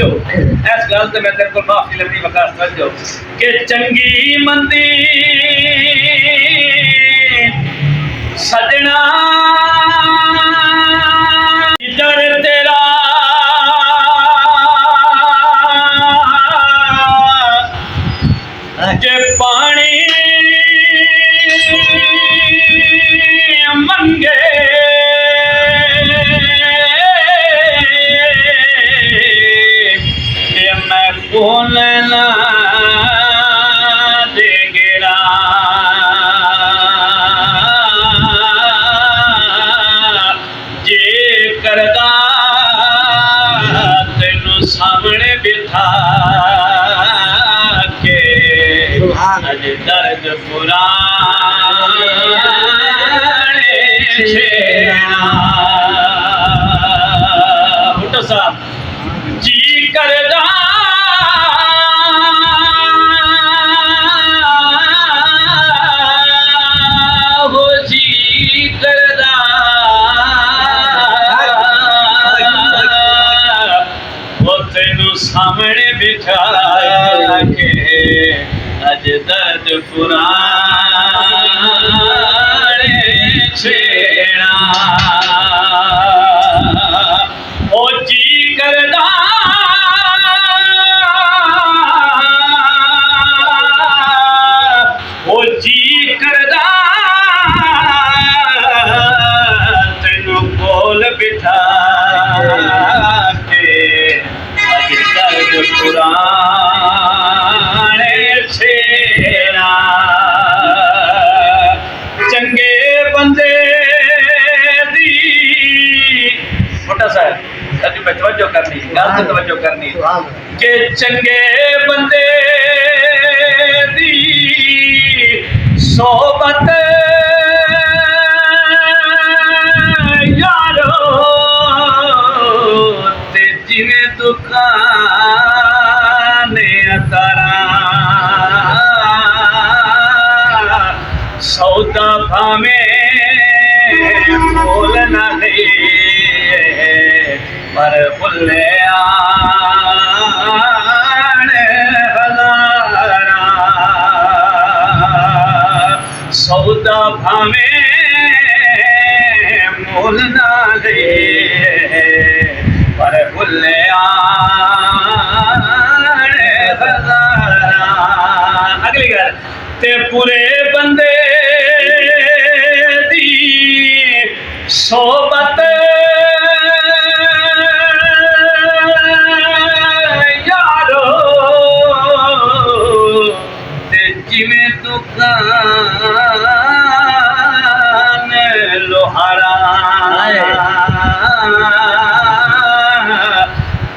तवज्जो इस गल ते मैं तेरे को माफी लंबी वकास तवज्जो के चंगी मंदी सजना जड़ तेरा जे पानी मंगे के मैं बोल ना दे गिरा जे करदा तेनू सामने बिठा अज दर्द पुराने छेड़ा भुट्टो साहब जी करदा हो जी करदा वो तेनू सामने बिठा के अज दर्द पुराने छेड़ा ओ जी करदा ओ जी करदा तेनू कोल बिठा के अज दर्द पुराने छेड़ा चंगे बंदे दी छोटा सा अभी मैं तवज्जो करनी गल से तवज्जो करनी के चंगे बंदे दी सोबत यारो ते जिवें दुकाने तारा सौदा भावे बोल ना दे पर बुले हजारा सौदा भावे मोल ना दे पर बुले हजारा। अगली गल ते पूरे बंदे दी सोबत यारो ते जिवें दुकान लोहारा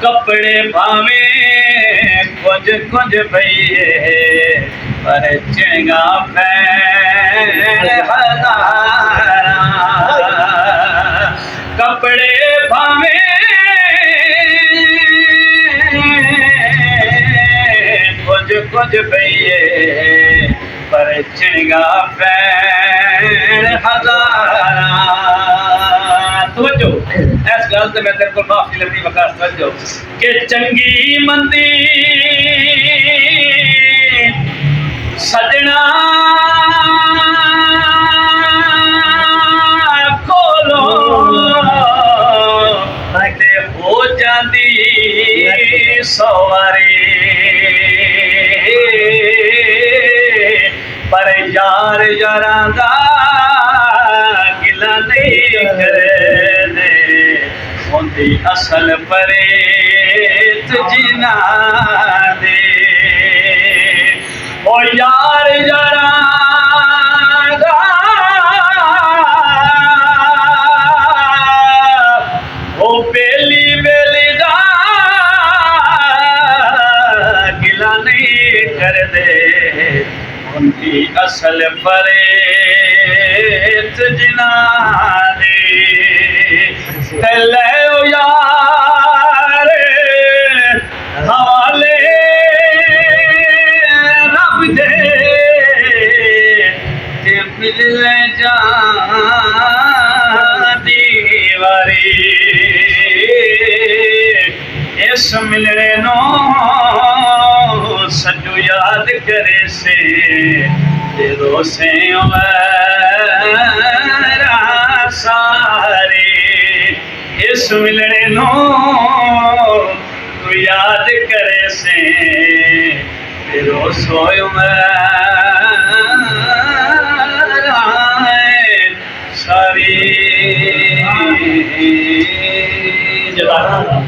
कपड़े भावे कुछ कुछ भइए पर चंगा फैल हजारा कपड़े भावे कुछ कुछ भइए पर चंगा फैल हजारा। तवज्जो इस गल ते मैं तेरे को माफी लंबी वकास तवज्जो के चंगी मंदी सजना कोलो ते हो जांदी सवारी पर यार यारां दा गिला नहीं करदे होंदी असल परेत जिना दे ओ यार यारा ओ बेली बेली दा गिला नहीं कर दे उनकी असल परेत जिना दे ले ओ यार हवाले रब दे ते मिल जा दीवारी इस मिलने नो सजू याद करे से तेरो से सारे इस मिलने नो तू याद करे से तेरो सोयो सारी जगह